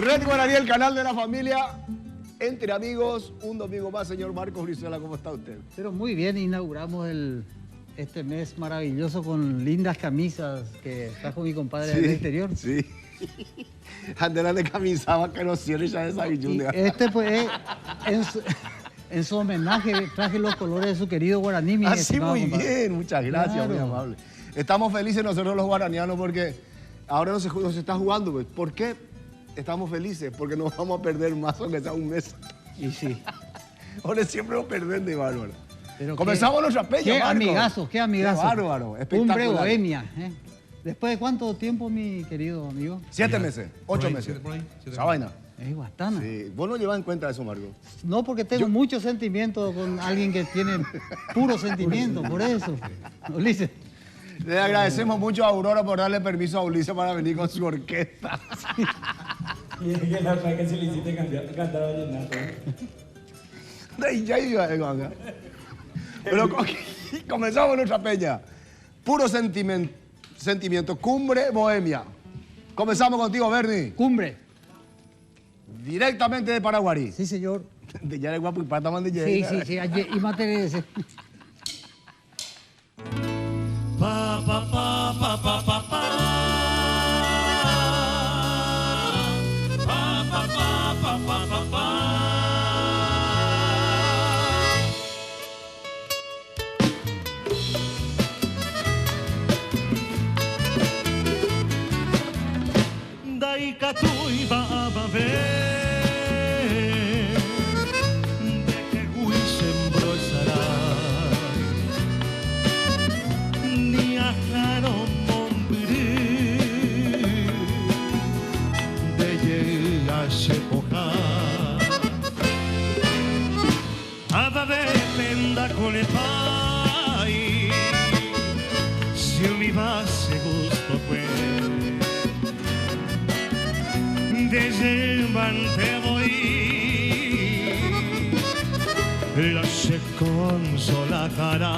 Red Guaraní, el canal de la familia, entre amigos, un domingo más. Señor Marcos Brizuela, ¿cómo está usted? Pero muy bien, inauguramos este mes maravilloso con lindas camisas que trajo mi compadre del exterior. Sí. Andela de camisa, que no cierre ya esa guillunda. Pues, en su homenaje, traje los colores de su querido guaraní. Mi Así muy compadre. bien, muchas gracias, Claro. muy amable. Estamos felices nosotros los guaranianos porque ahora no se está jugando. Pues. ¿Por qué estamos felices? Porque nos vamos a perder más aunque sea un mes. Y sí. Ahora siempre nos perdemos de bárbaro. Pero Comenzamos nuestra peña, Qué Marco. amigazo, qué amigazo. Qué bárbaro, Cumbre espectacular. Bohemia. ¿Después de cuánto tiempo, mi querido amigo? 7 meses, 8 meses. Esa vaina. Es bastante. Sí. Vos no llevas en cuenta eso, Marco. No, porque tengo mucho sentimiento con alguien que tiene puro sentimiento, por eso. Ulises. Le agradecemos mucho a Aurora por darle permiso a Ulises para venir con su orquesta. Y es que la otra que se le hiciste cantar vallenato. Ya iba, pero comenzamos nuestra peña. Puro sentimiento. Cumbre Bohemia. Comenzamos contigo, Bernie. Cumbre. Directamente de Paraguarí. Sí, señor. De ya de guapo y pata man de Sí, sí, sí. Y materiales. Pa pa pa pa pa pa pa. Pa pa pa pa pa pa pa. Dai catui va a ver. Con el pai, si mi base gusto fue, desde te voy, la se consola cara.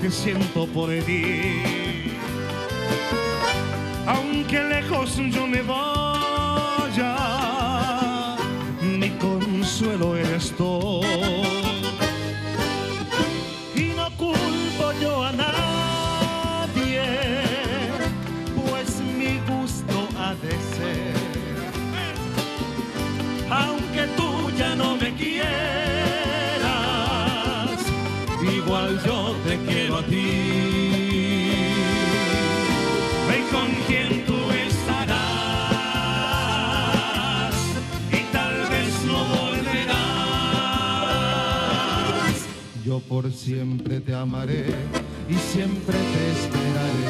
Que siento por ti, aunque lejos yo me vaya, mi consuelo eres tú. Y no culpo yo a nadie, pues mi gusto ha de ser, aunque tú ya no me quieras, igual yo te quiero a ti. Ve con quien tú estarás y tal vez no volverás. Yo por siempre te amaré y siempre te esperaré.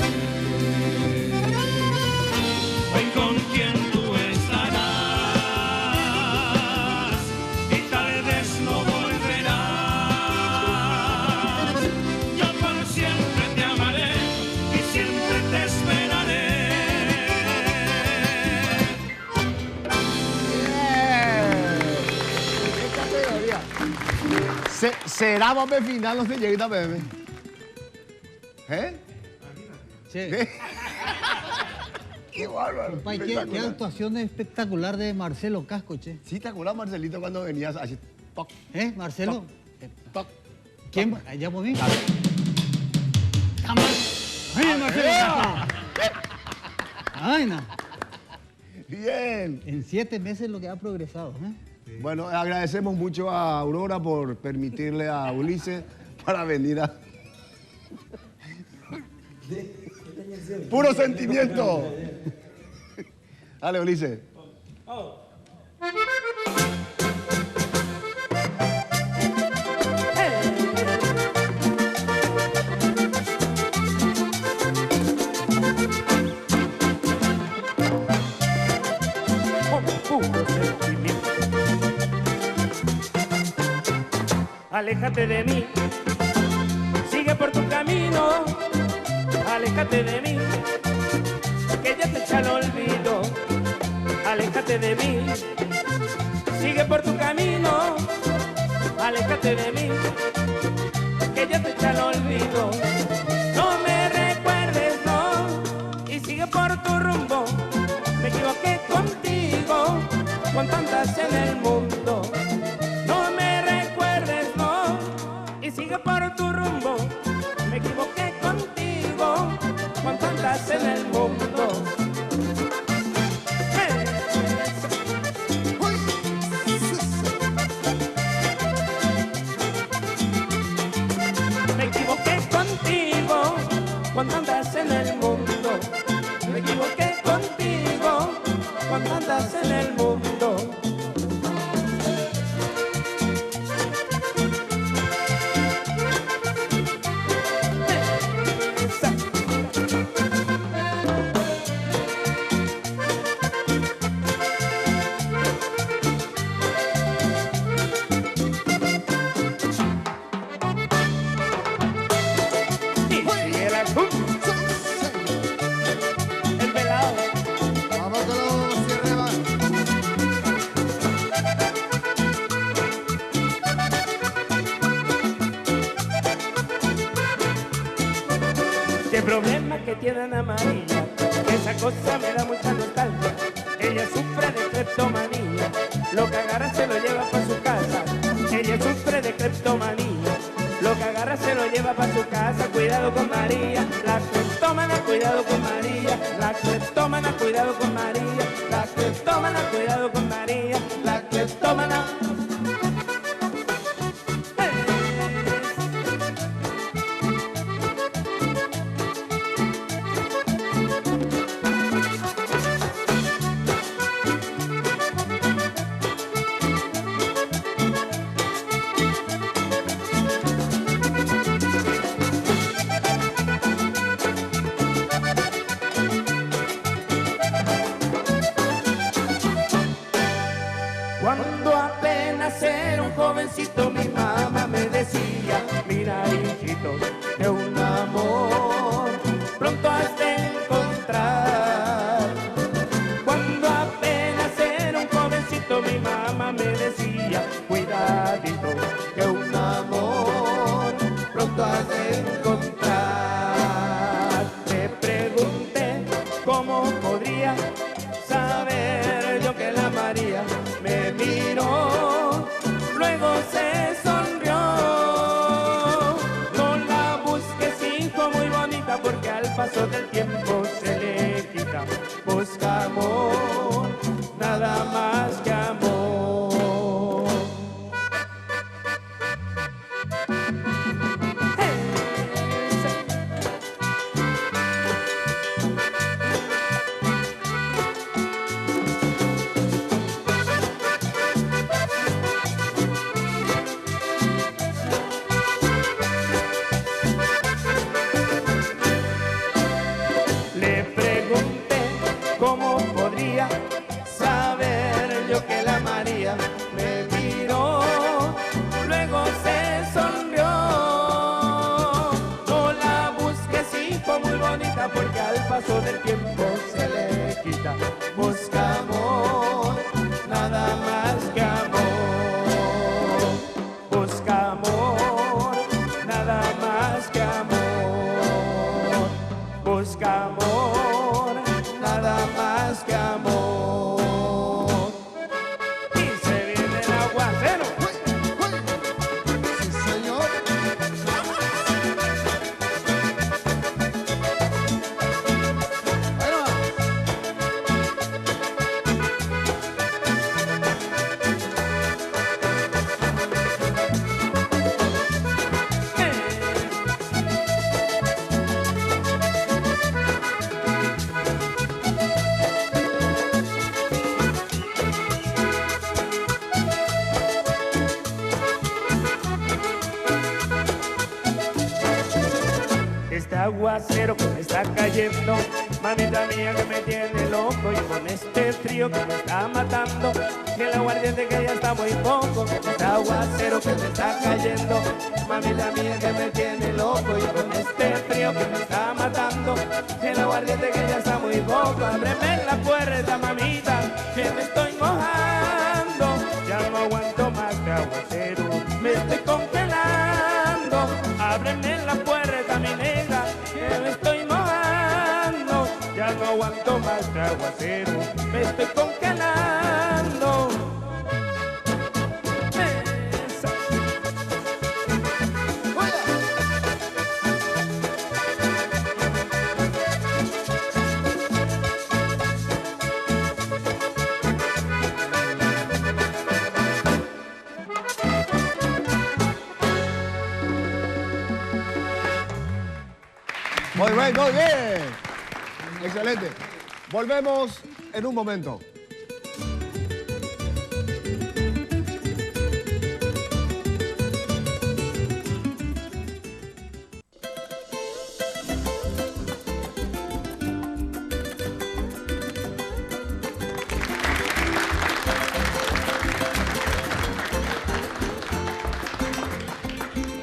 Ve con quien tú estarás y tal vez no volverás. ¿Será papel final los de Lleguita Bebé? ¿Eh? Che, ¿Qué? ¡Qué bárbaro! compadre, qué actuación espectacular de Marcelo Casco, che. Sí, ¿te acuerdas, Marcelito, cuando venías así? Toc, Marcelo. toc. ¿Quién? ¿Allá por mí? ¡Ay, Marcelo Casco! ¡Ay, no! Bien. En 7 meses lo que ha progresado. Bueno, agradecemos mucho a Aurora por permitirle a Ulises para venir a... ¡Puro sentimiento! Dale, Ulises. Aléjate de mí, sigue por tu camino, aléjate de mí, que ya te echa el olvido. Aléjate de mí, sigue por tu camino, aléjate de mí, que ya te echa el olvido. No me recuerdes, no, y sigue por tu rumbo. Me equivoqué contigo, con tantas en el mundo. No me recuerdes, no, y sigue por tu rumbo. Me equivoqué contigo, con tantas en el mundo. Me equivoqué contigo, con tantas en el mundo. Me equivoqué contigo, con tantas en el mundo. El pelado. Vamos con los cierres. Qué problema que tiene Ana María, esa cosa me da mucha nostalgia. Ella sufre de cleptomanía, lo que agarra se lo lleva para su casa. Ella sufre de cleptomanía, lo que agarra se lo lleva para su casa. Cuidado con María, la cleptómana, cuidado con María, la cleptómana, cuidado con María, la cleptómana, cuidado con María, la cleptómana. Cuando apenas era un jovencito, mi mamá me decía: mira, hijito, que un amor pronto has de encontrar. Cuando apenas era un jovencito, mi mamá me decía: cuidadito, que un amor pronto has de encontrar. Me pregunté cómo podría saber yo que la María. Me miró, luego se sonrió. No la busques, hijo, muy bonita, porque al paso del tiempo se le quita. Busca amor, nada más que amor. Le pregunté cómo podría saber yo que la María. Me miró, luego se sonrió. No la busques, hijo, muy bonita, porque al paso del tiempo se le quita. Busca amor, nada más que amor. Busca amor, nada más que amor. Busca amor, nada más que amor. Y se viene el aguacero. Sí, señor. Bueno, cayendo. Mamita mía que me tiene loco y con este frío que me está matando. Y el aguardiente que ya está muy poco, este aguacero que me está cayendo. Mamita mía que me tiene loco y con este frío que me está matando. Y el aguardiente que ya está muy poco, ábreme la puerta, mamita, que me estoy mojando. Ya no aguanto más de aguacero, me estoy congelando. Ábreme la puerta, mi negra, que me estoy mojando. Ya no aguanto más de aguacero, me estoy congelando. Esa. Muy bien, muy bien. Excelente. Volvemos en un momento.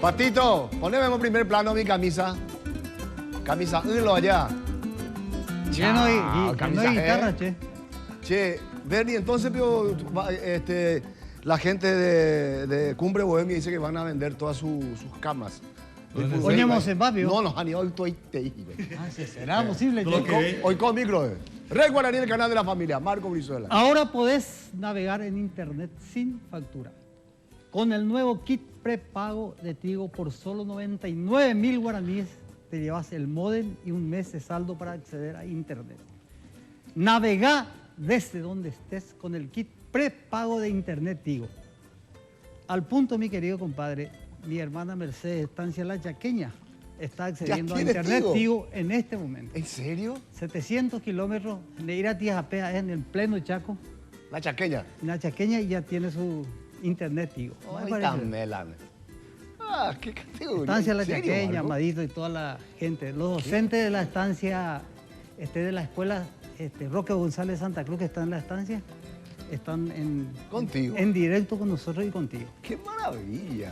Patito, poneme en primer plano mi camisa. Camisa hilo allá. Ya no hay, camisa no hay G. guitarra, che. Che, Bernie, entonces la gente de Cumbre Bohemia dice que van a vender todas sus camas. Oñemos en Babio. No, no, ni hoy estoy te Ah, sí, será posible, che. Hoy con micro. Rey Guaraní, el canal de la familia, Marco Brizuela. Ahora podés navegar en internet sin factura. Con el nuevo kit prepago de Tigo por solo 99.000 guaraníes te llevas el módem y un mes de saldo para acceder a internet. Navega desde donde estés con el kit prepago de internet Tigo. Al punto, mi querido compadre, mi hermana Mercedes, estancia La Chaqueña, está accediendo a internet Tigo en este momento. ¿En serio? 700 kilómetros de ir a Tiajapea en el pleno Chaco. La Chaqueña. La Chaqueña ya tiene su internet Tigo. Ay, tan melana. Ah, qué categoría. Estancia La ¿En serio, Chaqueña, Marco? Amadito y toda la gente. Los docentes de la estancia, de la escuela Roque González Santa Cruz, que están en la estancia, están Contigo. en directo con nosotros y contigo. ¡Qué maravilla!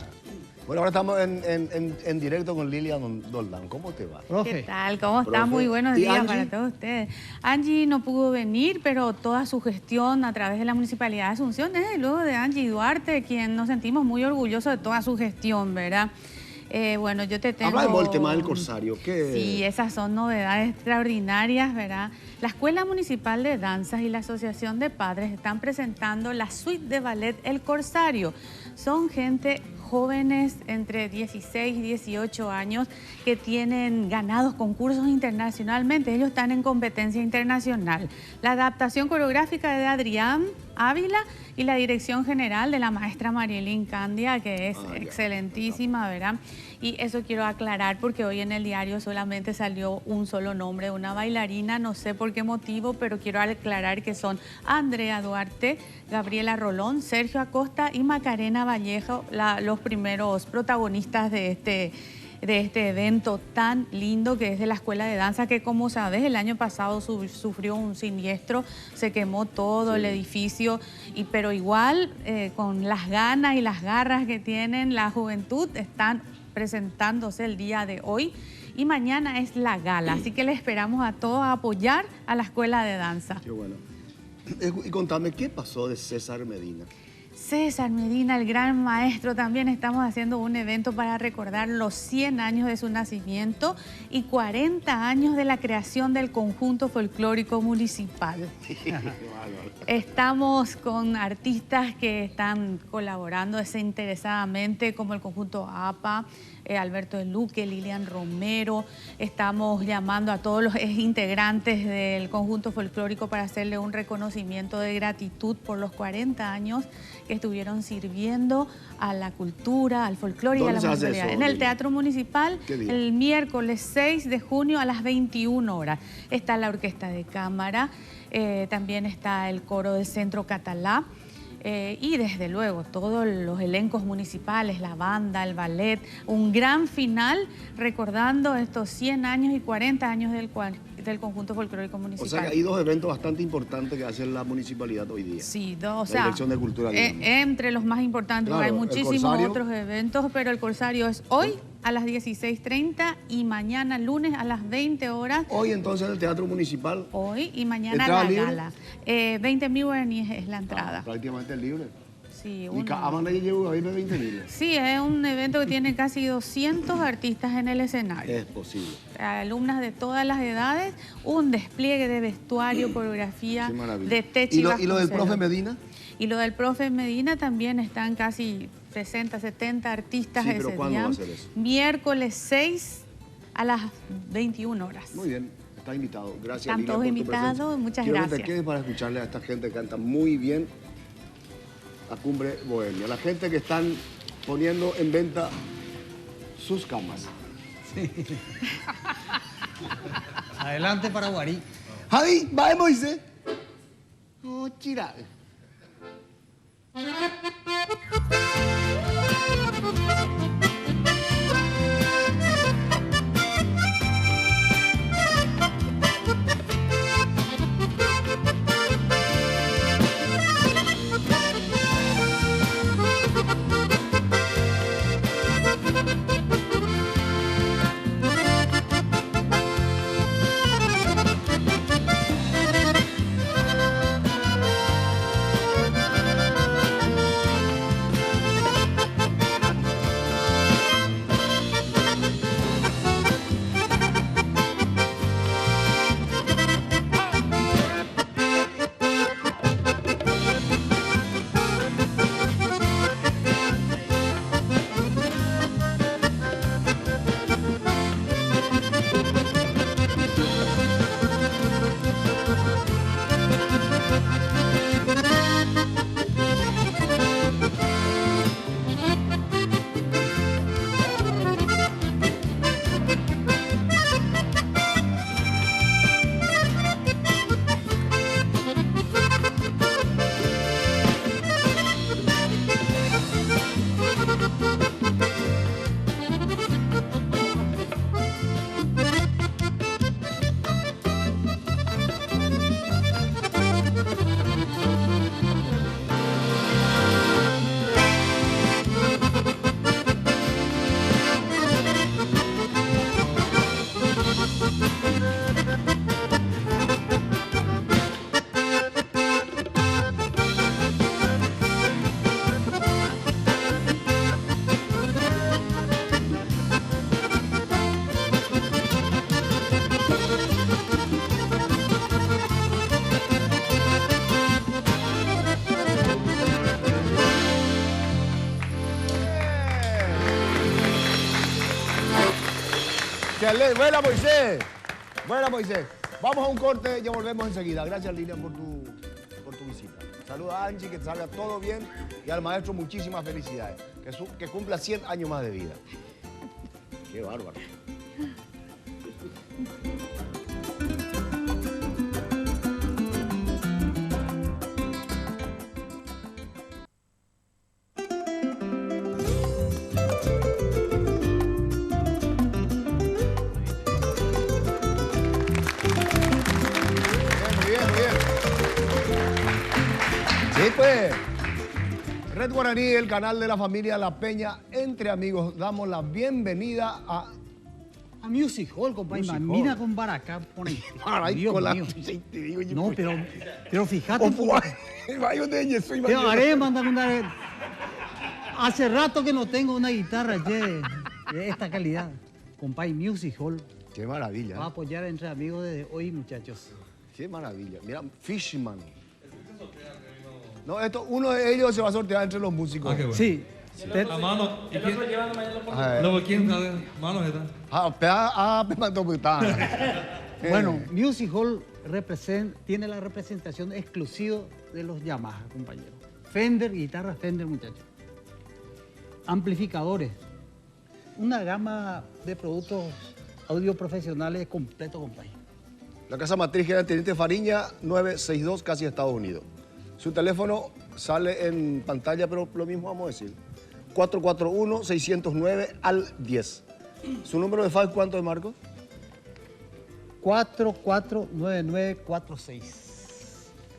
Bueno, ahora estamos en directo con Lilian Doldán. ¿Cómo te va? Profe, ¿Qué tal? ¿Cómo está? Profe. Muy buenos ¿Y días Angie? para todos ustedes. Angie no pudo venir, pero toda su gestión a través de la Municipalidad de Asunción, desde luego de Angie Duarte, quien nos sentimos muy orgullosos de toda su gestión, ¿verdad? Bueno, yo te tengo... Hablamos del tema del corsario. ¿Qué? Sí, esas son novedades extraordinarias, ¿verdad? La Escuela Municipal de Danzas y la Asociación de Padres están presentando la suite de ballet El Corsario. Son gente jóvenes entre 16 y 18 años que tienen ganados concursos internacionalmente. Ellos están en competencia internacional. La adaptación coreográfica de Adrián Ávila y la dirección general de la maestra Marielín Candia, que es excelentísima, ¿verdad? Y eso quiero aclarar porque hoy en el diario solamente salió un solo nombre de una bailarina, no sé por qué motivo, pero quiero aclarar que son Andrea Duarte, Gabriela Rolón, Sergio Acosta y Macarena Vallejo, los primeros protagonistas de este evento tan lindo que es de la Escuela de Danza, que como sabes el año pasado sufrió un siniestro, se quemó todo el edificio, pero igual con las ganas y las garras que tienen la juventud están presentándose el día de hoy y mañana es la gala, así que le esperamos a todos a apoyar a la Escuela de Danza. Qué bueno. Y contame, ¿qué pasó de César Medina? César Medina, el gran maestro, también estamos haciendo un evento para recordar los 100 años de su nacimiento y 40 años de la creación del conjunto folclórico municipal. Estamos con artistas que están colaborando desinteresadamente, como el conjunto APA, Alberto de Luque, Lilian Romero. Estamos llamando a todos los integrantes del conjunto folclórico para hacerle un reconocimiento de gratitud por los 40 años que estuvieron sirviendo a la cultura, al folclore y a la municipalidad. En el Teatro Municipal, el miércoles 6 de junio a las 21 horas. Está la Orquesta de Cámara, también está el coro del Centro Catalá. Y desde luego todos los elencos municipales, la banda, el ballet, un gran final recordando estos 100 años y 40 años del conjunto folclórico municipal. O sea que hay dos eventos bastante importantes que hace la municipalidad hoy día. Sí, dos, o La sea, Dirección de Cultura, digamos. entre los más importantes, Claro, hay el muchísimos Corsario. otros eventos, pero el Corsario es hoy a las 16:30 y mañana lunes a las 20 horas. Hoy entonces en el Teatro Municipal. Hoy y mañana ¿Entrada la libre? gala. 20.000 guaraníes es la entrada. Prácticamente libre. Sí, Y Amanda ya llegó a 20.000. sí, es un evento que tiene casi 200 artistas en el escenario. Es posible. Alumnas de todas las edades, un despliegue de vestuario, coreografía, Qué maravilla. de Techi ¿Y lo del Vasconcelos. profe Medina? Y lo del profe Medina también están casi 60, 70 artistas Sí, pero ese ¿cuándo día. va a ser eso? Miércoles 6 a las 21 horas. Muy bien, está invitado. Gracias, Están Lina, todos por tu invitados, presencia. muchas Quiero que gracias. te quedes para escucharle a esta gente que canta muy bien a Cumbre Bohemia. La gente que están poniendo en venta sus camas. Adelante para Guarí. Javi, va Moisés. Oh, chira. Buena, Moisés. Buena, Moisés. Vamos a un corte y ya volvemos enseguida. Gracias, Lilian, por tu visita. Saluda a Angie, que te salga todo bien. Y al maestro, muchísimas felicidades. Que cumpla 100 años más de vida. Qué bárbaro. Sí, pues. Red Guaraní, el canal de la familia La Peña, entre amigos, damos la bienvenida a Music Hall, compadre. Music Mira Hall. con Baracá. Pone. Ay, Dios con la- mío. Sí, te digo, yo, No, pues. pero fíjate. O fue- Vaya de ella, soy Te mañana. haré mandar una. Hace rato que no tengo una guitarra de esta calidad. Compadre, Music Hall Qué maravilla. va a apoyar entre amigos desde hoy, muchachos. Qué maravilla. Mira, Fishman. No, uno de ellos se va a sortear entre los músicos. Ah, qué bueno. Sí. La mano. ¿Y quién? Ah, Luego, ¿quién sabe? Manos está. me mandó putada. Bueno, Music Hall tiene la representación exclusiva de los Yamaha, compañeros. Fender, guitarra Fender, muchachos. Amplificadores. Una gama de productos audio profesionales completo, compañero. La casa matriz queda en Teniente Fariña, 962, casi Estados Unidos. Su teléfono sale en pantalla, pero lo mismo vamos a decir. 441-609 al 10. ¿Su número de fax cuánto es, Marcos? 449946.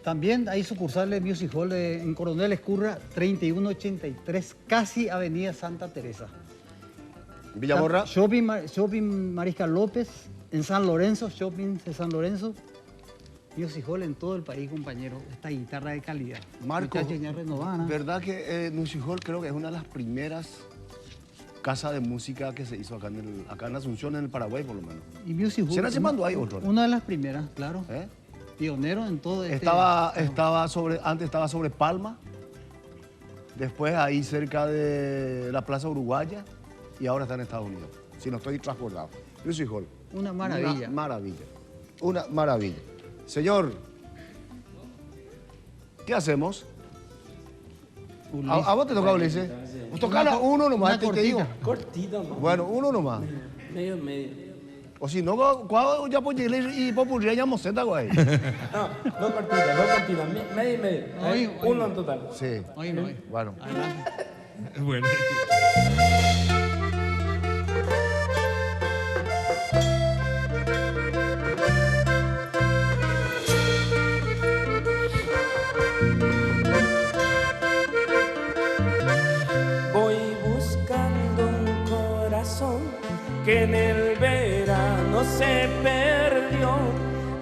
También hay sucursales de Music Hall en Coronel Escurra 3183, casi Avenida Santa Teresa. Villamorra. Shopping Mariscal López, en San Lorenzo, Shopping de San Lorenzo. Music Hall en todo el país, compañero. Esta guitarra de calidad. Marcos, Muchachos ya renovadas. ¿verdad que Music Hall creo que es una de las primeras casas de música que se hizo acá en Asunción, en el Paraguay, por lo menos? Y Music Hall. ¿Será llamando hay otro? Una de las primeras, claro. ¿Eh? Pionero en todo este... Antes estaba sobre Palma, después ahí cerca de la Plaza Uruguaya y ahora está en Estados Unidos, si no estoy transbordado. Music Hall. Una maravilla. Una maravilla. Una maravilla. Señor, ¿qué hacemos? ¿A vos te toca, Ulises? Tocala uno nomás, te digo. Cortito, ¿no? Bueno, uno nomás. Medio. O si no, ¿cuál ya pues y popularidad ya moseta, güey? No cortita. Medio. Oye, Uno en total. Sí. Oye. Bueno. Adelante. Bueno. Voy buscando un corazón que en el verano se perdió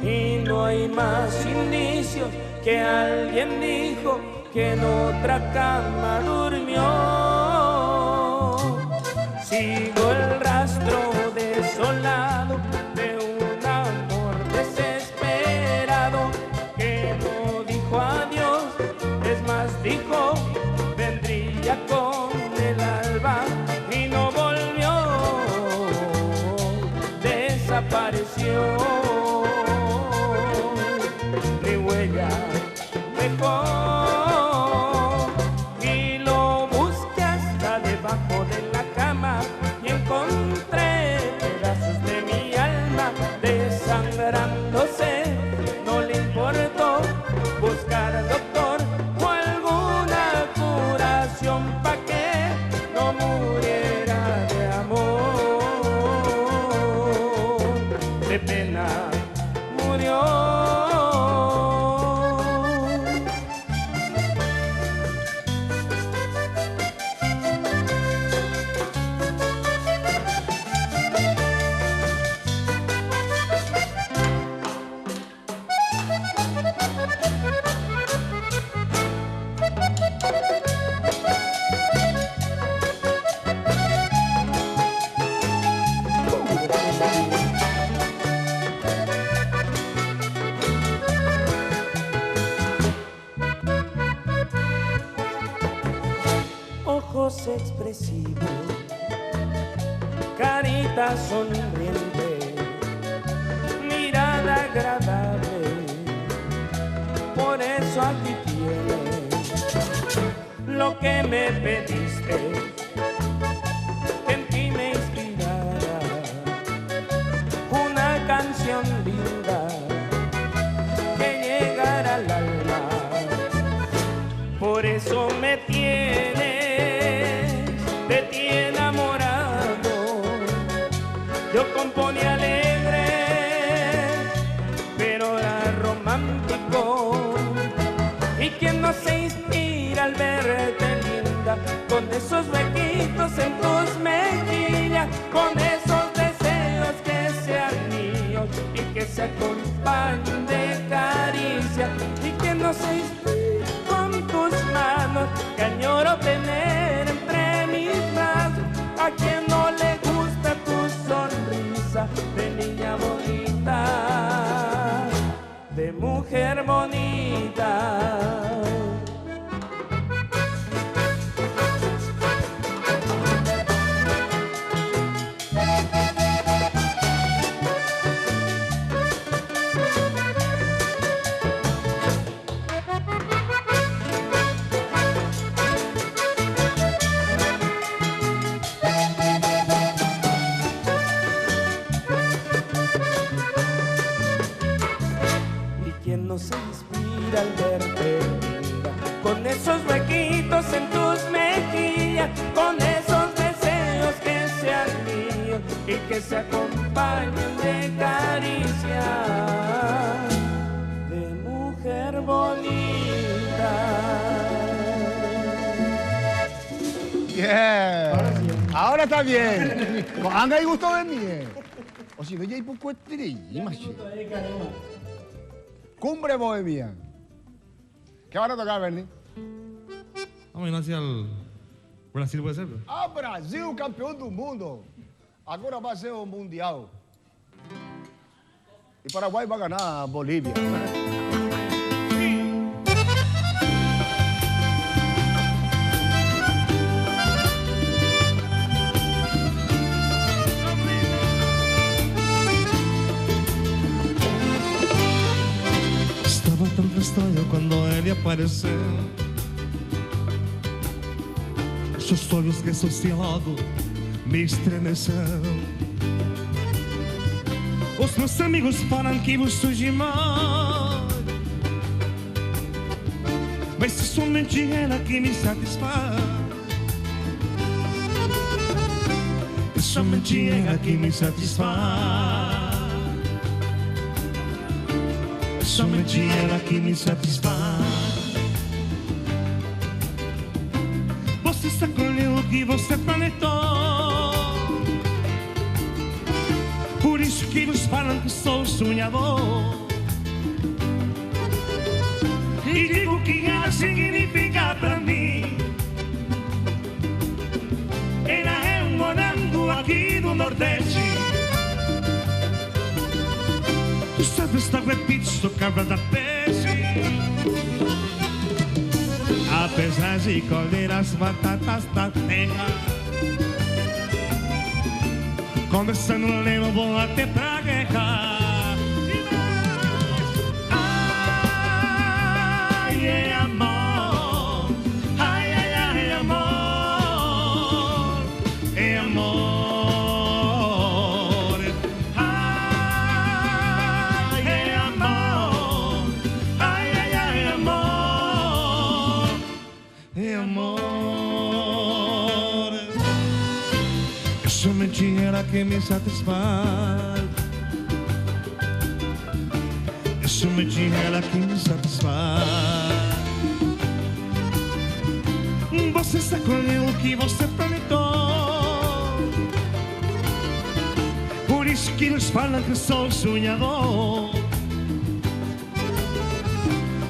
y no hay más indicios que alguien dijo que en otra cama durmió. Sigo el rastro desolado de un amor desesperado que no dijo adiós, es más dijo vendría con el alba y no volvió, desapareció, mi huella dejó y lo busqué hasta debajo de la cama y encontré pedazos de mi alma desangrándose. No le importó buscar al doctor o alguna curación pa' que no muriera de amor, de pena murió. Ojos expresivos, carita sonriente, mirada agradable, por eso aquí tienes lo que me pediste, que en ti me inspirara una canción linda que llegara al alma, por eso me tienes de ti enamorado. Yo compone alegre, pero ahora romántico. Y quien no se inspira al verte linda, con esos huequitos en tus mejillas, con esos deseos que sean míos y que se acompañen de caricia. Y quien no se inspira con tus manos, que añoro tener entre mis brazos. A quien no le gusta tu sonrisa de niña bonita, de mujer bonita. Y quien no se inspira al verte linda, con esos huequitos en tus mejillas, con esos deseos que sean míos y que se acompañen de caricias de mujer bonita. Yeah. Ahora está bien. Anga y gusto de mí. O si no, ya hay poco estrella. Cumbre Bohemia. ¿Qué van a tocar, Bernie? Vamos a ir hacia el Brasil, puede ser. Ah, Brasil, campeón del mundo. Ahora va a ser un mundial. Y Paraguay va a ganar a Bolivia. Estava tão castanho quando ele apareceu. Seus olhos ressociados me estremeceu. Os meus amigos falam que vos sou demais, mas se somente ela que me satisfaz. É somente ela que me satisfaz. Somente ela que me satisfaz. Você escolheu o que você planejou, por isso que nos falam que sou sonhador. E digo que ela significa pra mim. Ela é um morango aqui do Nordeste. Tu sabes da pizza, cabra da peixe. Apesar de colher as batatas da terra, conversando lembro, vou até pra guerra. Ai, é amor. Ai, ai, ai, é amor. É amor. Somente ela que me satisfaz. É somente ela que me satisfaz. Você escolheu o que você planejou, por isso que nos falam que sou sonhador.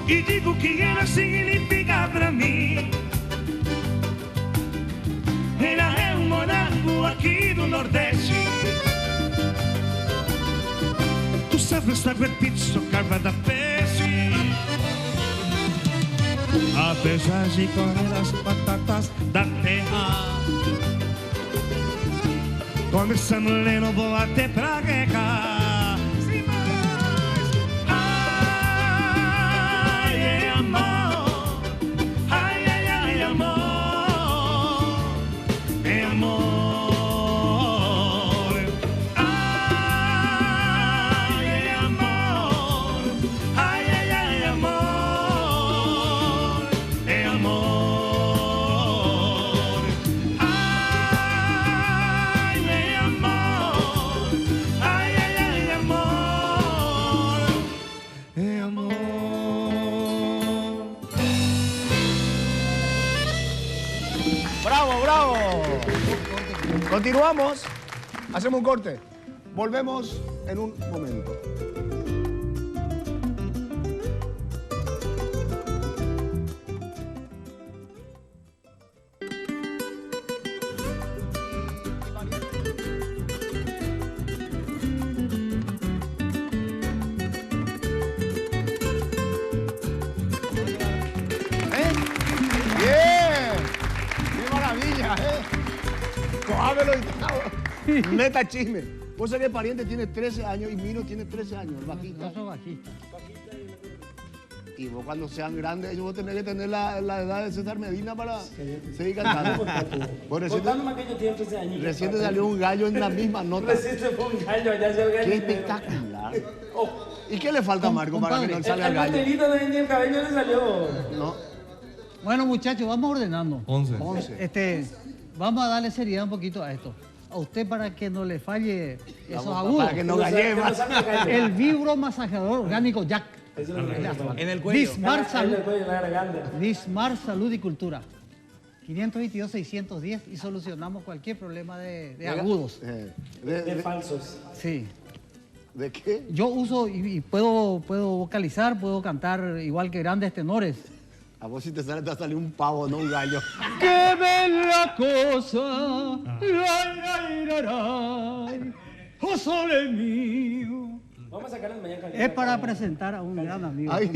E digo que ela significa pra mim. Ela é um morango aqui do Nordeste. Tu sabes da pizza, carva da peixe. Apesar de comer as batatas da terra, começando lendo, vou até pra guerra. Ai, é amor. Ai, ai, ai, amor. É amor. Ai, é amor. Ai, ai, ai, amor. É amor. Ai, é amor. Ai, ai, ai, amor. É amor. ¡Bravo, bravo! Continuamos. Hacemos un corte. Volvemos en un momento. ¡Bien! ¡Qué maravilla, Cójamelo y todo. Neta chisme. Vos sabés que el pariente tiene 13 años y Mino tiene 13 años, el bajista. No soy bajista. Y vos cuando sean grandes, ellos vos tenés que tener la edad de César Medina para seguir cantando. Vos Contando más que yo tengo 13 años. recién te salió un gallo en la misma nota. Recién se fue un gallo allá hacia el gallo. ¡Qué espectacular! ¿Y qué le falta a Marco para que no salga el El gallo? cartelito de India, el cabello le salió. No. Bueno, muchachos, vamos ordenando. 11. 11. Vamos a darle seriedad un poquito a esto. A usted para que no le falle esos agudos. Para que no galle más. El vibromasajeador orgánico Jack. En el cuello. Dismar Salud. El cuello, en la garganta. Dismar Salud y Cultura. 522-610 y solucionamos cualquier problema de agudos. De falsos. Sí. ¿De qué? Yo uso y puedo vocalizar, puedo cantar igual que grandes tenores. A vos si te sale, te va a salir un pavo, no un gallo. ¡Qué bella cosa! ¡Ay, ay, ay! ¡Oh, sole mío! Vamos a sacar el mañana caliente. Es para presentar a un gran amigo. Ay,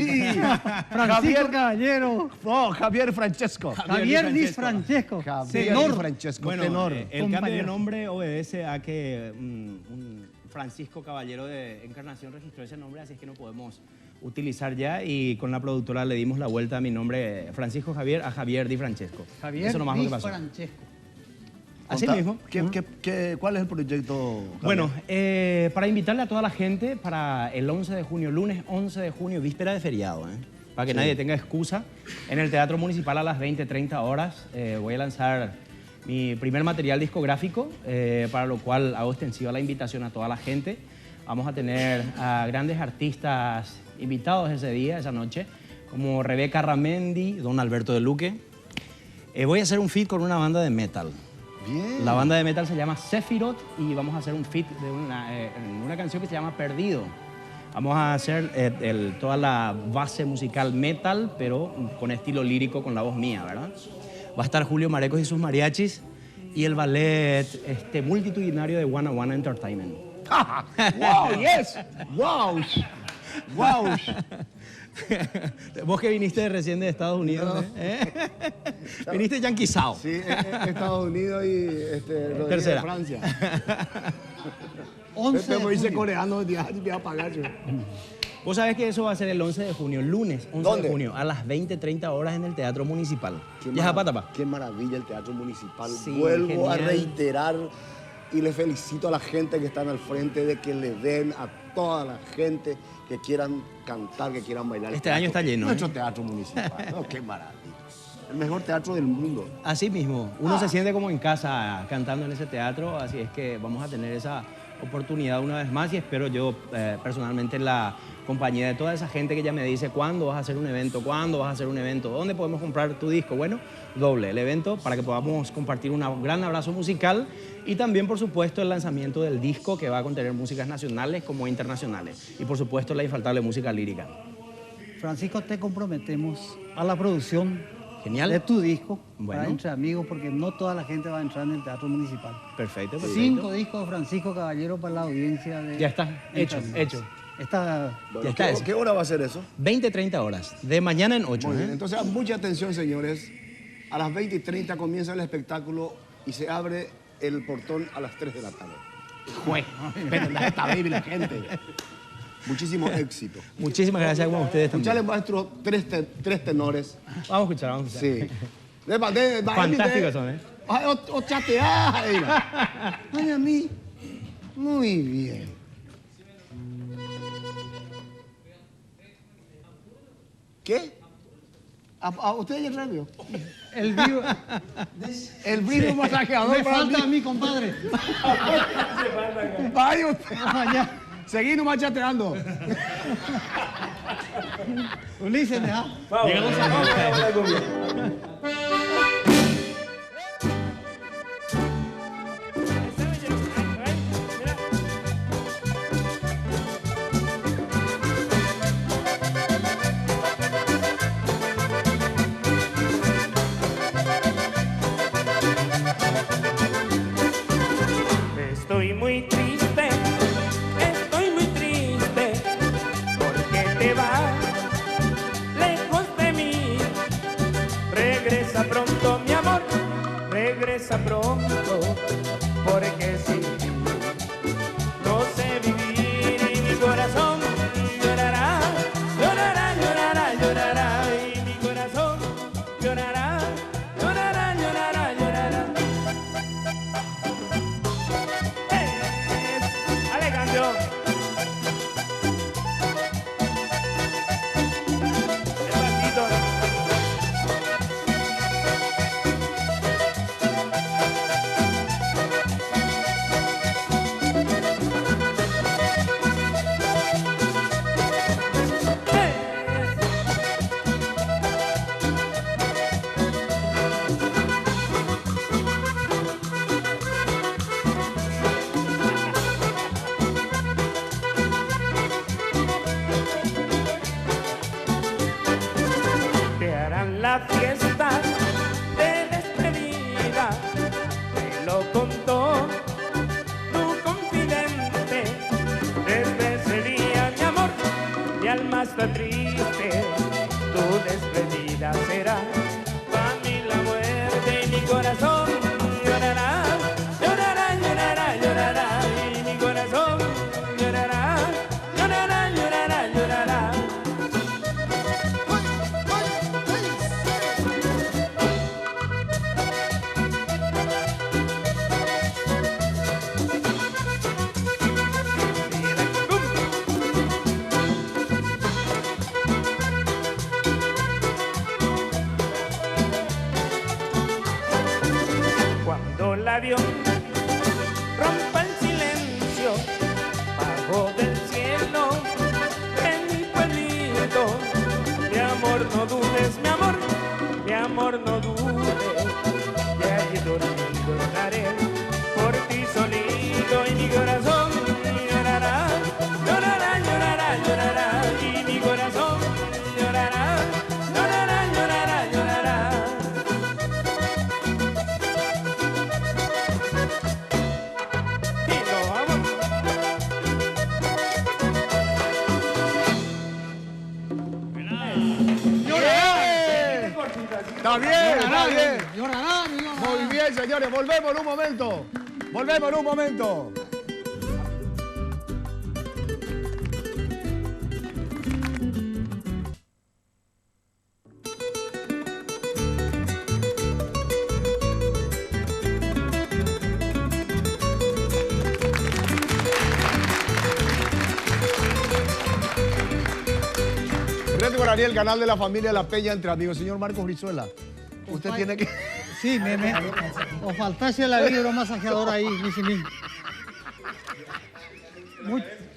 Francisco Caballero. No, Javier Francesco. Javier Di Francesco. Javier Tenor. Di Francesco, Bueno, tenor. el cambio de compañero. nombre obedece a que un Francisco Caballero de Encarnación registró ese nombre, así es que no podemos utilizar ya, y con la productora le dimos la vuelta a mi nombre, Francisco Javier, a Javier Di Francesco. Javier Eso nomás lo Di que pasó. Francesco. Así Contá, mismo. ¿Cuál es el proyecto? Javier? Bueno, para invitarle a toda la gente para el 11 de junio, lunes 11 de junio, víspera de feriado, para que nadie tenga excusa, en el Teatro Municipal a las 20:30 horas voy a lanzar mi primer material discográfico, para lo cual hago extensiva la invitación a toda la gente. Vamos a tener a grandes artistas invitados ese día, esa noche, como Rebeca Ramendi, Don Alberto de Luque. Voy a hacer un feat con una banda de metal. Bien. La banda de metal se llama Sephiroth y vamos a hacer un feat de una canción que se llama Perdido. Vamos a hacer toda la base musical metal, pero con estilo lírico, con la voz mía, ¿verdad? Va a estar Julio Marecos y sus mariachis y el ballet multitudinario de One on One Entertainment. ¡Wow! ¡Yes! ¡Wow! ¡Wow! Vos que viniste recién de Estados Unidos, viniste yanquizado. Sí, Estados Unidos y Rodríguez Tercera. de Francia. 11 de Me dice junio. coreano, ya voy a pagar yo. Vos sabés que eso va a ser el 11 de junio, lunes 11 ¿Dónde? de junio, a las 20:30 horas en el Teatro Municipal. Qué Y es Zapatapa. Qué maravilla el Teatro Municipal. Sí, Vuelvo a genial. reiterar y le felicito a la gente que están al frente de que le den a toda la gente que quieran cantar, que quieran bailar. Este año está lleno, Nuestro Teatro Municipal. No, qué maravilla. El mejor teatro del mundo. Así mismo, uno se siente como en casa cantando en ese teatro, así es que vamos a tener esa oportunidad una vez más y espero yo personalmente la compañía de toda esa gente que ya me dice cuándo vas a hacer un evento, cuándo vas a hacer un evento, dónde podemos comprar tu disco. Bueno, doble el evento para que podamos compartir un gran abrazo musical y también, por supuesto, el lanzamiento del disco que va a contener músicas nacionales como internacionales y, por supuesto, la infaltable música lírica. Francisco, te comprometemos a la producción Genial. de tu disco Bueno. para Entre Amigos, porque no toda la gente va a entrar en el Teatro Municipal. Perfecto, perfecto. 5 discos de Francisco Caballero para la audiencia de... Ya está, hecho, Entre Amigos. hecho. Está... Bueno, Ya está ¿qué, eso. ¿Qué hora va a ser eso? 20:30 horas, de mañana en 8. Muy bien, entonces mucha atención, señores. A las 20:30 comienza el espectáculo y se abre el portón a las 3 de la tarde. Pero está baby la gente. Muchísimo éxito. Muchísimas gracias a ustedes Escuchale, también. maestro, tres tenores. Vamos a escuchar, vamos a escuchar. Sí. Fantásticos son, ¿eh? Ay, o chatear. Ay, a mí. Muy bien. ¿Qué? ¿A usted y el radio? El vivo... El brillo masajeador. Me para falta mí. a mí, compadre. Vaya usted. Ah, ya. Seguí nomás chateando. Ulises, deja. Vamos, vamos a la cumbia. Estoy muy triste, porque te vas lejos de mí. Regresa la fiesta de despedida me lo contó tu confidente. Desde ese día, mi amor, mi alma está triste. Tu despedida será para mí la muerte y mi corazón llorará, llorará, llorará, llorará. Y mi corazón llorará, llorará, llorará, llorará. Cuando la vio, rompa el silencio, bajó del cielo en mi pueblito. Mi amor, no dudes, mi amor, no dudes, que allí dormido estaré por ti solito y mi corazón llorará, llorará, llorará, llorará, y mi corazón llorará, llorará, llorará, llorará. Y nos vamos. Está bien, está bien. Muy bien, señores. Volvemos en un momento. Volvemos en un momento. Reto con Ariel, canal de la familia La Peña entre amigos. Señor Marcos Brizuela, usted tiene que... Sí, os faltase la vibromasajeadora ahí, Misimín.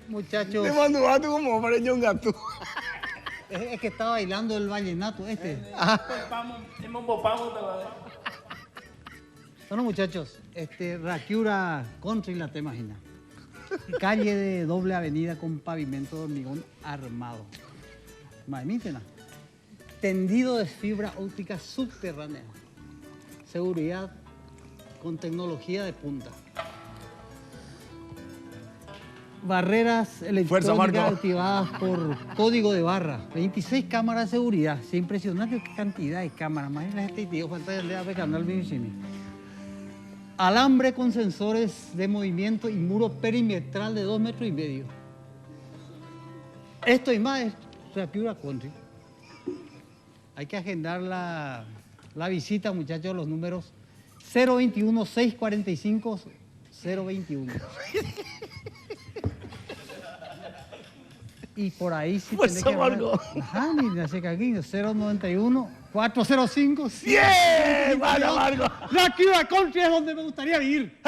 Muchachos, Te mando gato como pareño un gato. es que está bailando el vallenato este. Bueno, muchachos, Raquiura Country la te imaginas. Calle de doble avenida con pavimento de hormigón armado. Mamítena. Tendido de fibra óptica subterránea. Seguridad con tecnología de punta. Barreras electrónicas activadas por código de barra. 26 cámaras de seguridad. Es impresionante cantidad de cámaras. Imagínate, tío, falta de leer canal Minisini. Alambre con sensores de movimiento y muro perimetral de 2,5 metros. Esto y más es Raquiura Country. Hay que agendar la visita, muchachos, los números 021-645-021. Y por ahí sí Pues tenés que hablar. Ajá, ni hace caguillo, 091-405. ¡Bien! ¡Vaya, Marco! Raquiura Country es donde me gustaría vivir.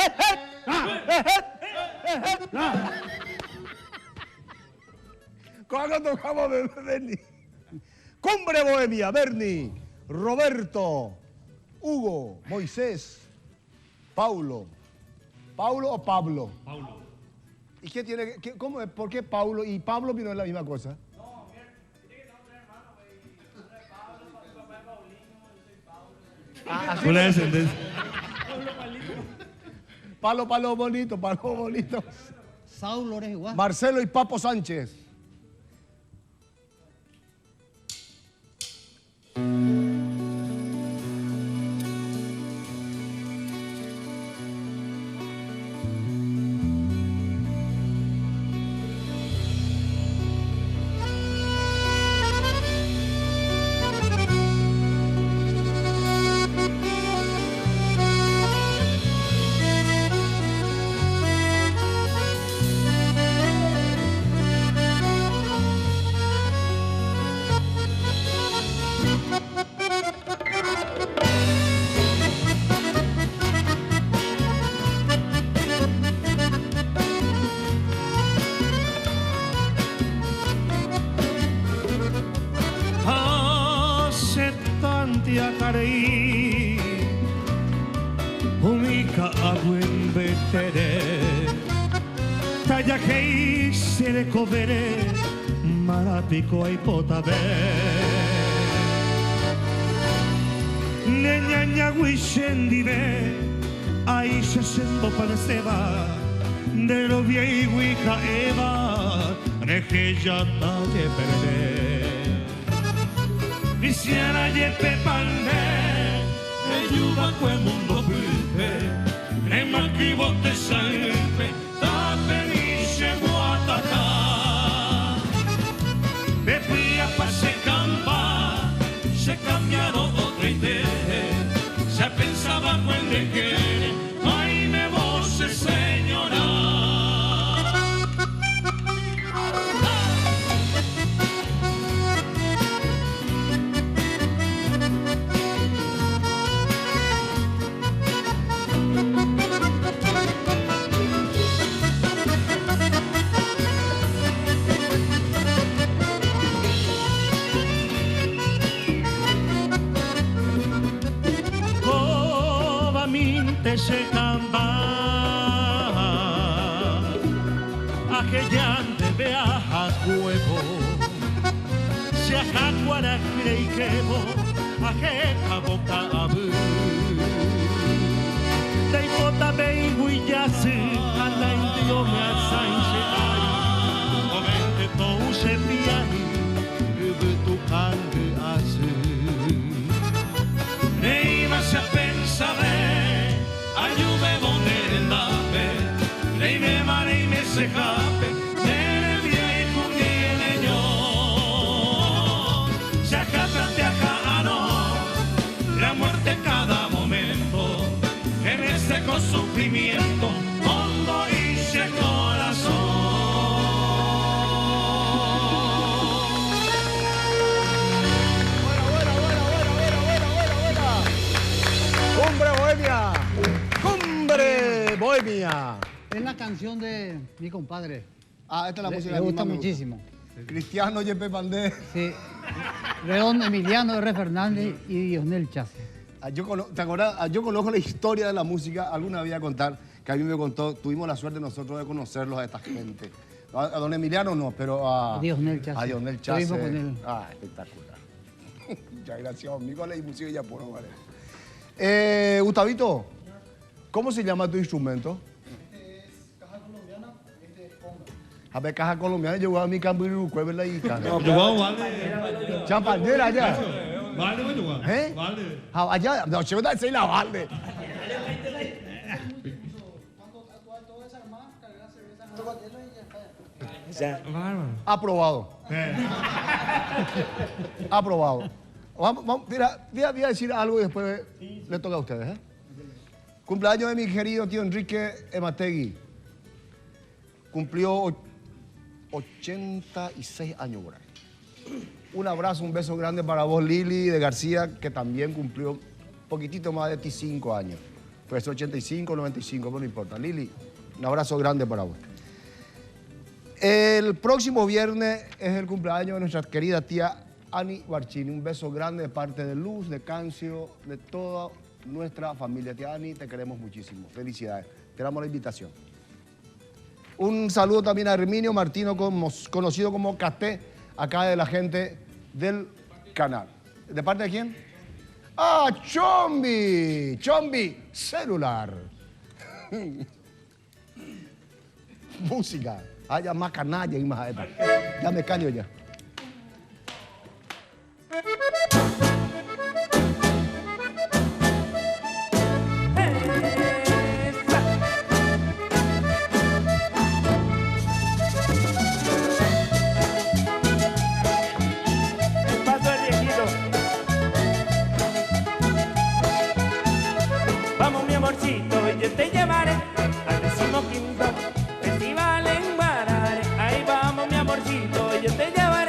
¿Cuándo tocamos de Bernie? Cumbre Bohemia, Bernie, Roberto, Hugo, Moisés, Paulo. ¿Paulo o Pablo? Paulo. ¿Y qué tiene que, cómo es? ¿Por qué Paulo y Pablo vino en la misma cosa? No, tiene que ser otro hermano, güey. Pablo, mi papá es Paulino, yo soy Pablo. Una descendencia. Palo bonito, palo bonito. Saulo eres igual. Marcelo y Papo Sánchez. Yacarei, Umika Aguen Betere, Tayakei Serecovere, Marapico y Potabe. Neñaña Wishendide, ahí se sento para seba, de lo viejo hija Eva, deje ya talle perder. Visiera yepe pande, de yuba cue mundo pipe, ne maquivo te salve, ta felice guatata. Bebía pa se campa, se cambiaron otra idea, se pensaba cuando que, ay me voce señora. Se camba aquella de viaja juego se ajacuara crei quebo ajeja boca abu de bota bei huillase anda indio me asanche ay momente to se piani de tu cangue hace nei ma se pensa ayude donde endape, ley me mare y me se jape, nere viejo viene yo. Se acata te acano, la muerte cada momento, en este con sufrimiento, hondo y se corazón. ¡Cumbre Bohemia! ¡Cumbre Bohemia! Es la canción de mi compadre. Ah, esta es la música Me que gusta a mí me muchísimo. Cristiano Yepe Pandé. Sí. León Emiliano R. Fernández y Dionel Chase. ¿Te acordás? Yo conozco la historia de la música. Alguna voy a contar, que a mí me contó. Tuvimos la suerte nosotros de conocerlos a esta gente. A don Emiliano no, pero a Dionel Chase. A Dionel Chase. Estuvimos con él. Ah, espectacular. Muchas gracias, amigo. La música ya por vale. Gustavito, ¿cómo se llama tu instrumento? Caja colombiana, hombre. A ver, caja colombiana, llegó a mi cambiru, ¿verdad? Y caja. Yo vale. Champandera allá. Vale, voy a jugar. ¿Eh? Vale. Allá, no, se va a decir la vale. Aprobado. Aprobado. Vamos, mira, voy a decir algo y después le toca a ustedes. Cumpleaños de mi querido tío Enrique Emategui. Cumplió 86 años por ahí. Un abrazo, un beso grande para vos, Lili de García, que también cumplió un poquitito más de 5 años. Pues 85, 95, pero no importa. Lili, un abrazo grande para vos. El próximo viernes es el cumpleaños de nuestra querida tía Ani Barchini. Un beso grande de parte de Luz, de Cancio, de toda nuestra familia. Tía Ani, te queremos muchísimo. Felicidades. Te damos la invitación. Un saludo también a Herminio Martino, conocido como Caté, acá de la gente del canal. ¿De parte de quién? ¡Ah, Chombi! Chombi, celular. Música. Ah, ya más canalla y más. Ya me callo ya. Yo te llevaré al 15º festival en Guarare. Ahí vamos, mi amorcito, yo te llevaré.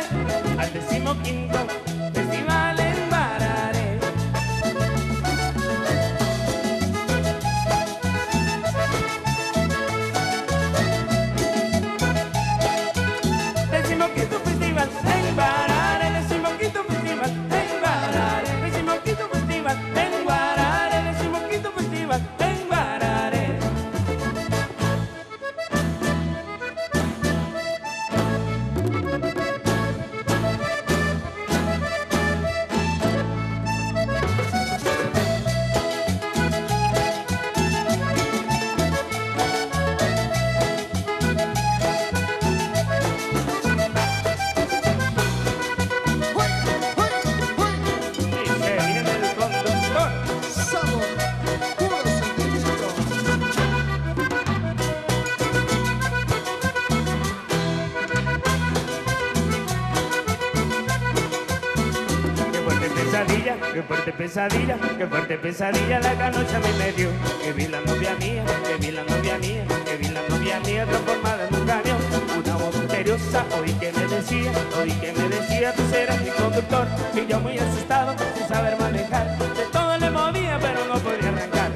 fuerte pesadilla, qué fuerte pesadilla, qué fuerte pesadilla la que anoche a mí me dio. Que vi la novia mía, que vi la novia mía, que vi la novia mía transformada en un camión. Una voz misteriosa oí que me decía, tú serás mi conductor. Y yo muy asustado, sin saber manejar, de todo le movía pero no podía arrancar.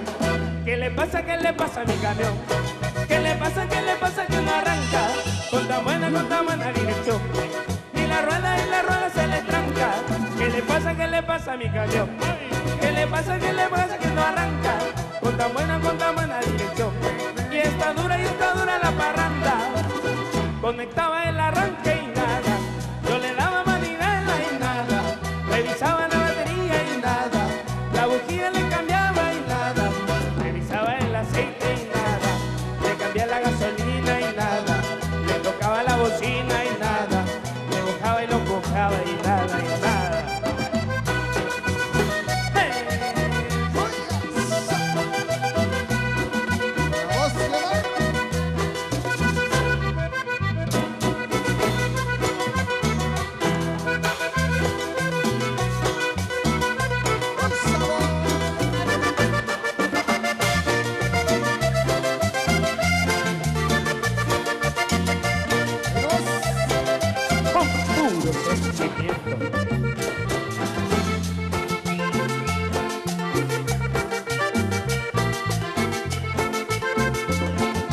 ¿Qué le pasa a mi camión? ¿Qué le pasa que no arranca? Con tan buena dirección. Y la rueda se le tranca. ¿Qué le pasa a mi camión? ¿Qué le pasa que no arranca? Con tan buena dirección. Y está dura la parranda. Conectaba el arranque y nada. Yo le daba manivela y nada. Revisaba la batería y nada. La bujía le cambiaba y nada. Revisaba el aceite y nada. Le cambiaba la gasolina y nada. Le tocaba la bocina y nada. Le bajaba y lo cojaba y nada y nada.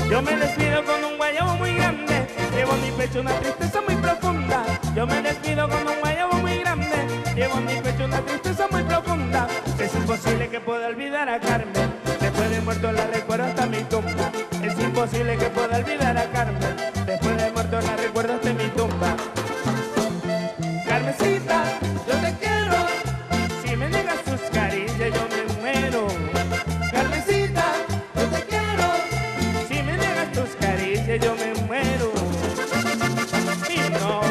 Yo me despido con un guayabo muy grande, llevo en mi pecho una tristeza muy profunda. Yo me despido con un guayabo muy grande, llevo en mi pecho una tristeza muy profunda. Es imposible que pueda olvidar a Carmen, después de muerto la recuerdo hasta mi tumba. Es imposible que pueda olvidar a Carmen, después de muerto la recuerdo hasta mi tumba. Carmencita, yo te quiero, si me niegas tus caricias yo me muero. Carmencita, yo te quiero, si me niegas tus caricias yo me muero. Y no.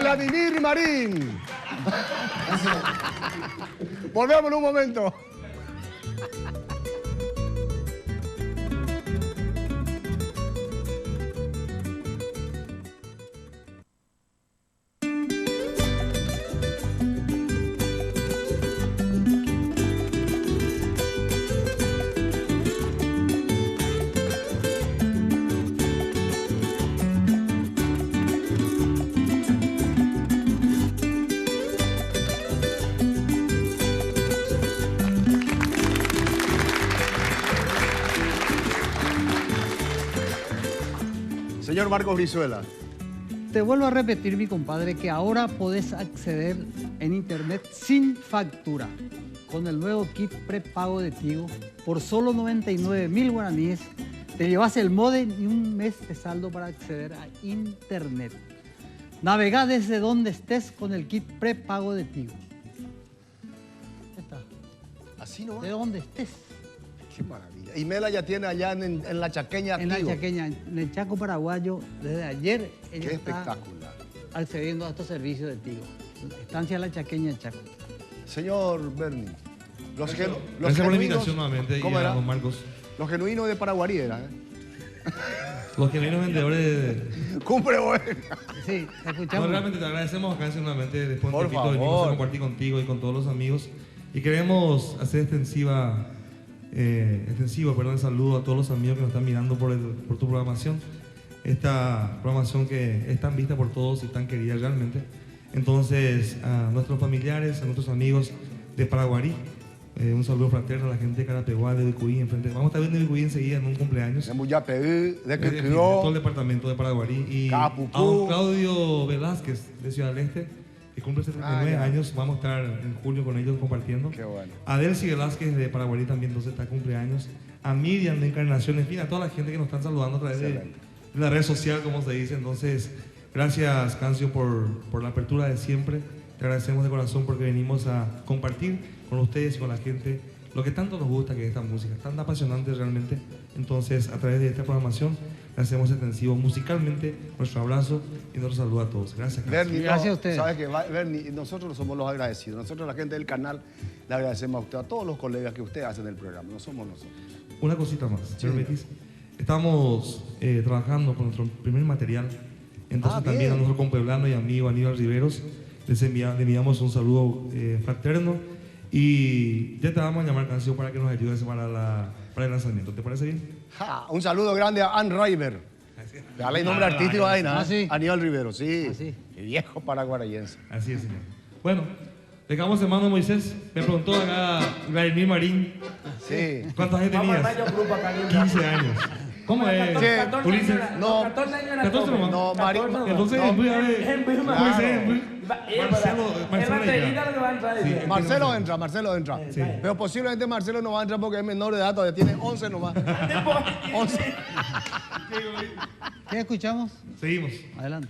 Vladimir y Marín. Volvemos en un momento. Señor Marcos Brizuela. Te vuelvo a repetir, mi compadre, que ahora podés acceder en internet sin factura con el nuevo kit prepago de Tigo. Por solo 99.000 guaraníes te llevas el módem y un mes de saldo para acceder a internet. Navega desde donde estés con el kit prepago de Tigo. Está. Así no va. De donde estés. Qué maravilla. Y Mela ya tiene allá en la Chaqueña En activo. la Chaqueña, en el Chaco paraguayo, desde ayer ella Qué está espectacular. accediendo a estos servicios de Tigo. Estancia La Chaqueña, Chaco. Señor Berni, Gracias por la invitación nuevamente y ¿cómo a era? don Marcos. Los genuinos de Paraguarí era, ¿eh? Los genuinos vendedores de... Cumple bueno. Sí, te escuchamos. No, realmente te agradecemos acá nuevamente. Después de un Por tiempito venimos favor. a compartir contigo y con todos los amigos. Y queremos hacer extensivo el saludo a todos los amigos que nos están mirando por tu programación. Esta programación que es tan vista por todos y tan querida realmente. Entonces, a nuestros familiares, a nuestros amigos de Paraguarí, un saludo fraterno a la gente de Carapeguá, de Bicuí, enfrente. Vamos a estar viendo Bicuí enseguida en un cumpleaños. De Muyapeú, de De Quequeó, todo el departamento de Paraguarí. Y Capucú. a don Claudio Velázquez, de Ciudad del Este, que cumple 79 ya. años. Vamos a estar en julio con ellos compartiendo. Qué bueno. A Delcy Velázquez de Paraguarí también, entonces está cumpleaños. A Miriam de Encarnación, en fin, a toda la gente que nos están saludando a través de la red social, como se dice. Entonces, gracias, Cancio, por la apertura de siempre. Te agradecemos de corazón porque venimos a compartir con ustedes y con la gente lo que tanto nos gusta, que es esta música, tan apasionante realmente. Entonces, a través de esta programación, le hacemos extensivo musicalmente nuestro abrazo y nuestro saludo a todos. Gracias. Bernie, Gracias a ustedes. Sabes que Bernie, nosotros somos los agradecidos. Nosotros, la gente del canal, le agradecemos a usted, a todos los colegas que usted hace en el programa. No somos nosotros. Una cosita más, si me permitís. Estamos trabajando con nuestro primer material. Entonces también bien. a nuestro compueblano y amigo Aníbal Riveros le enviamos un saludo fraterno y ya te vamos a llamar, canción, para que nos ayudes para el lanzamiento. ¿Te parece bien? Ja, un saludo grande a Ann River. Dale el nombre artístico ahí, ¿no? sí. Aníbal Rivero, sí. Ah, sí. El viejo paraguayense. Así es, señor. Bueno, dejamos en mano a Moisés. Me preguntó acá Vladimir Marín, Sí. ¿cuántos años Vamos a tenías? armar yo grupo acá bien 15 años. ¿Cómo es? 14 Ulises. años era- No, 14 años era 14 joven. nomás. No, Mari- 14 nomás. Entonces, No, voy a ver. en Bismarck. Moisés, Marcelo El baterista ya. lo que va a entrar. Sí. decía. Marcelo entra. Sí. Pero posiblemente Marcelo no va a entrar porque es menor de edad, todavía tiene 11 nomás. 11. ¿Qué escuchamos? Seguimos. Adelante.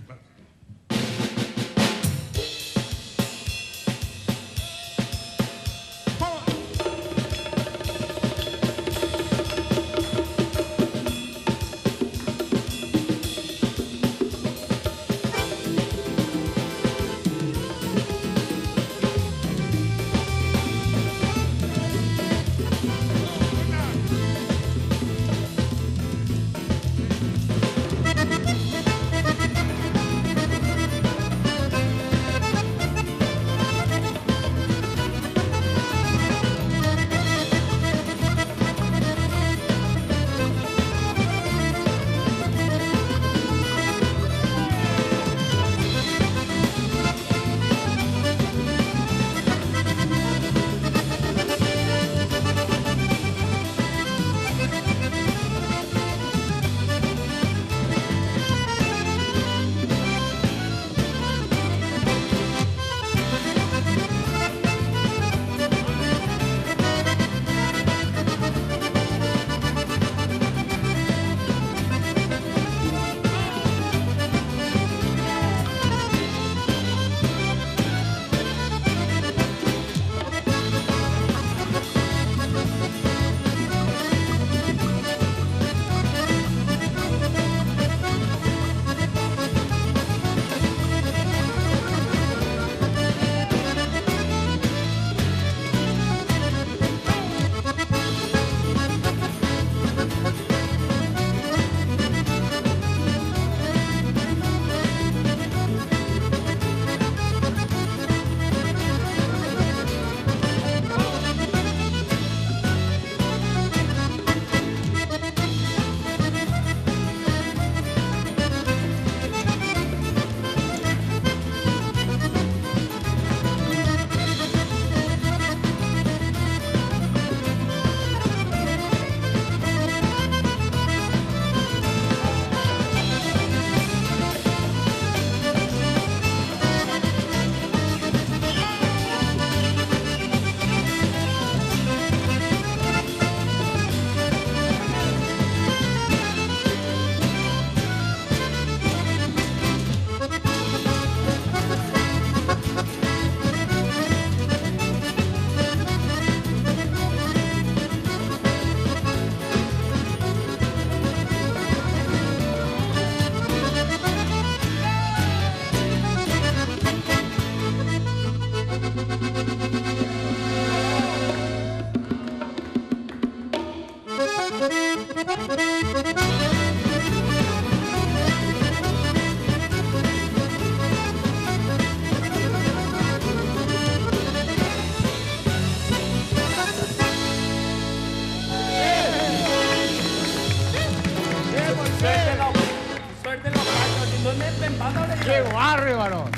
Suerte los cachos. ¿Dónde estén? ¿Dónde ¡Qué barrio, varón!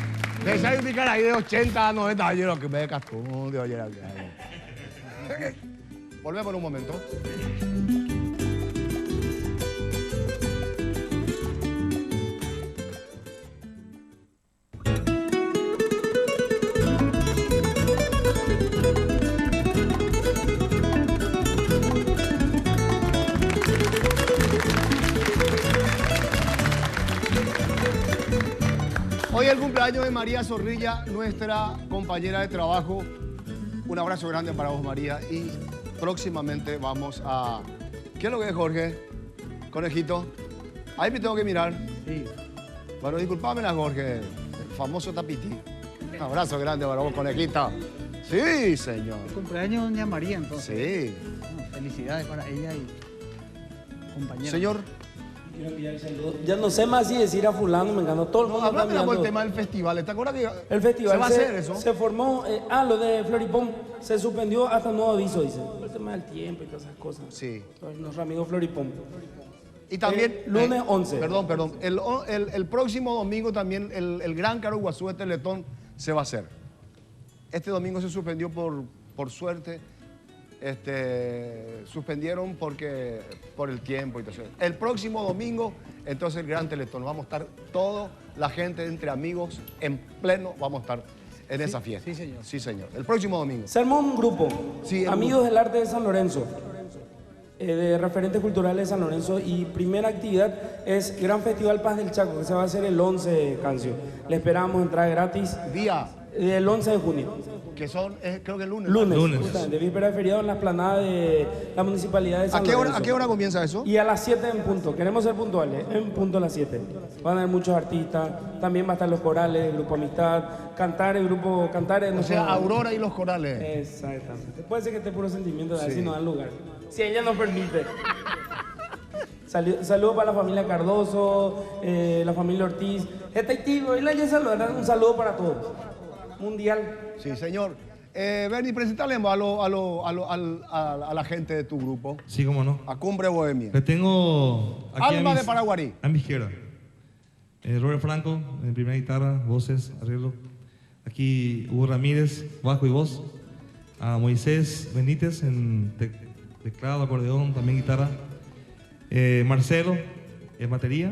De esa indicar ahí de 80 a 90 años, lo que me de Cascón, de oye. Volvemos en un momento. Hoy es el cumpleaños de María Zorrilla, nuestra compañera de trabajo. Un abrazo grande para vos, María. Y próximamente vamos a... ¿Qué es lo que es, Jorge? Conejito. Ahí me tengo que mirar. Sí. Bueno, disculpame, Jorge, el famoso Tapiti. Un abrazo grande para vos, conejita. Sí, señor. Cumpleaños de doña María, entonces. Sí. Bueno, felicidades para ella y compañera. Señor. Quiero enviar el saludo. Ya no sé más si decir a fulano, me ganó todo el mundo. Hablame está por el mirando. tema del festival. ¿Te acuerdas que El festival se va a hacer eso? Se formó, lo de Floripón se suspendió hasta nuevo aviso, dice. El tema del tiempo y todas esas cosas. Sí. Nuestro amigo Floripón. Y también... lunes 11. Perdón. El próximo domingo también el Gran Caro Guazú de Teletón se va a hacer. Este domingo se suspendió por suerte. Suspendieron por el tiempo y todo eso. El próximo domingo, entonces el Gran Teletón. Vamos a estar toda la gente entre amigos en pleno, vamos a estar en esa fiesta. Sí, señor. Sí, señor. El próximo domingo. Se armó un grupo, Sí, el Amigos del Arte de San Lorenzo, de referentes culturales de San Lorenzo, y primera actividad es Gran Festival Paz del Chaco, que se va a hacer el 11, Cancio. Le esperamos entrar gratis. Día, El 11 de junio. que son, creo que el lunes. Lunes. Justamente, víspera de feriado en la explanada de la Municipalidad de San Lorenzo. ¿A qué hora comienza eso? Y a las 7 en punto. Queremos ser puntuales, en punto a las 7. Van a haber muchos artistas, también va a estar los corales, el grupo Amistad, Cantar, el grupo Cantares. O sea, Aurora y los corales. Exactamente. Puede ser que esté puro sentimiento de así no dan lugar. Si ella nos permite. Saludos para la familia Cardoso, la familia Ortiz. Un saludo para todos. Mundial. Sí, señor. Bernie, presentarle a la gente de tu grupo. Sí, cómo no. A Cumbre Bohemia. Le tengo aquí Alma de Paraguarí. a mi izquierda. Robert Franco, en primera guitarra, voces, arreglo. Aquí Hugo Ramírez, bajo y voz. A Moisés Benítez en teclado, acordeón, también guitarra. Marcelo en batería.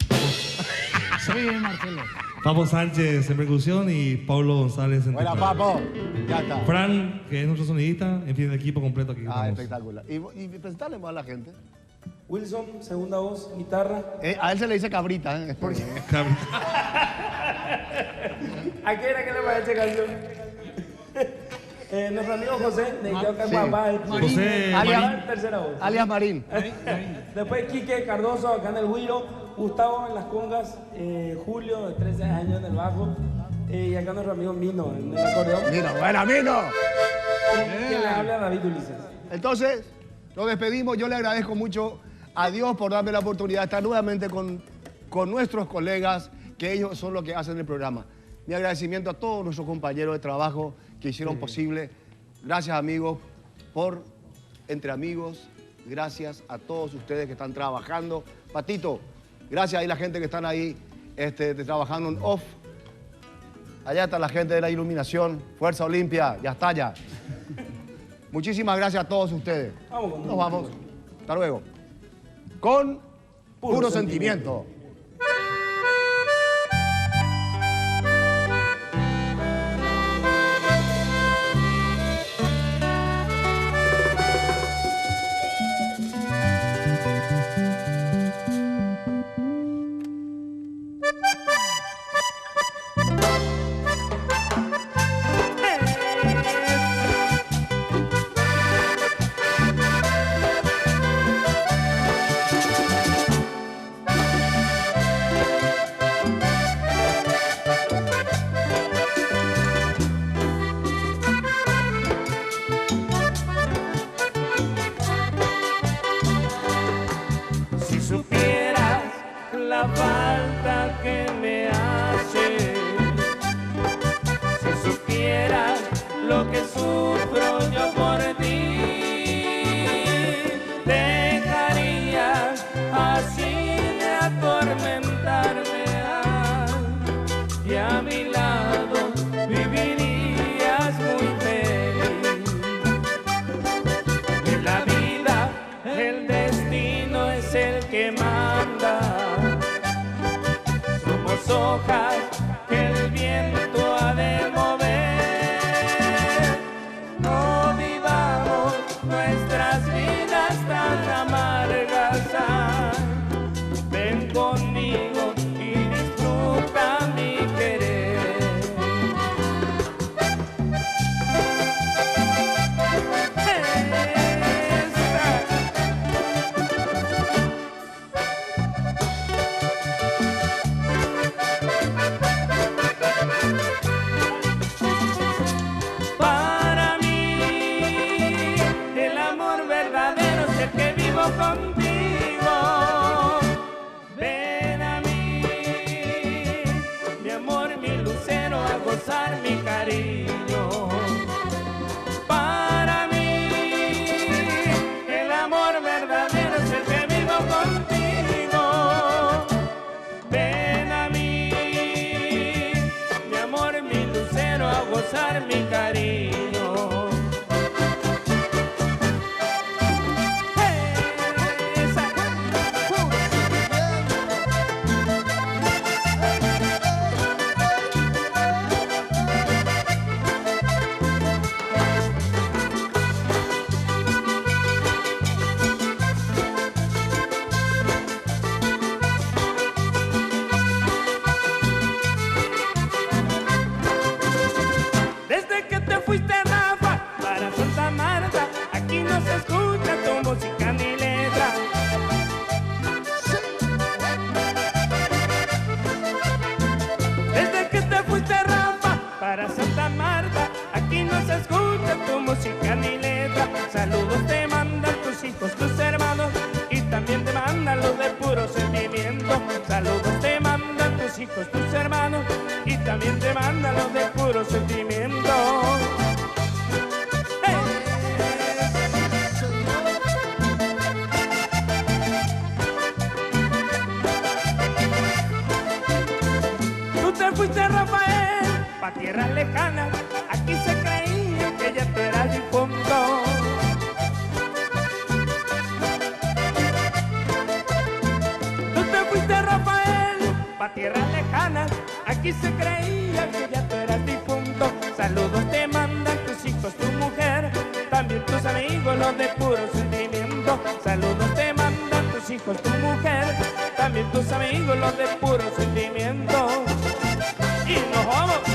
Sí, Marcelo. Papo Sánchez en percusión y Pablo González en Buena, teclado. papo. Ya está. Fran, que es nuestro sonidista, en fin, el equipo completo aquí. Ah, estamos. espectacular. Y presentarle más a la gente. Wilson, segunda voz, guitarra. A él se le dice cabrita, ¿eh? Porque... ¿A qué era que le parece canción? Nuestro amigo José, de José Marín. tercera voz. alias Marín. Después Quique Cardoso, acá en el Huiro. Gustavo en las congas. Julio, de 13 años, en el bajo. Y acá nuestro amigo Mino, en el acordeón. Mino, buena, Mino. Que le habla a David Ulises. Entonces, nos despedimos. Yo le agradezco mucho a Dios por darme la oportunidad de estar nuevamente con nuestros colegas, que ellos son los que hacen el programa. Mi agradecimiento a todos nuestros compañeros de trabajo que hicieron posible. Gracias, amigos, por Entre Amigos. Gracias a todos ustedes que están trabajando. Patito, gracias a la gente que están ahí trabajando en off. Allá está la gente de la iluminación. Fuerza Olimpia, ya está ya. Muchísimas gracias a todos ustedes. Nos vamos. Hasta luego. Con puro sentimiento. Si supieras la falta que me hace, si supieras lo que sufro yo por ti, dejarías así de atormentarme y a mi lado vivirías muy feliz. En la vida el destino es el que manda. Somos hojas que el viento ha de mover. No vivamos nuestras vidas tan amargas. Ven conmigo y disfruta mi querer. fuiste, Rafael, pa' tierras lejanas, aquí se creía que ya tú eras difunto. Tú te fuiste, Rafael, pa' tierras lejanas, aquí se creía que ya tú eras difunto. Saludos te mandan tus hijos, tu mujer, también tus amigos, los de puro sentimiento. Saludos te mandan tus hijos, tu mujer, también tus amigos, los de puro sentimiento. Y nos vamos.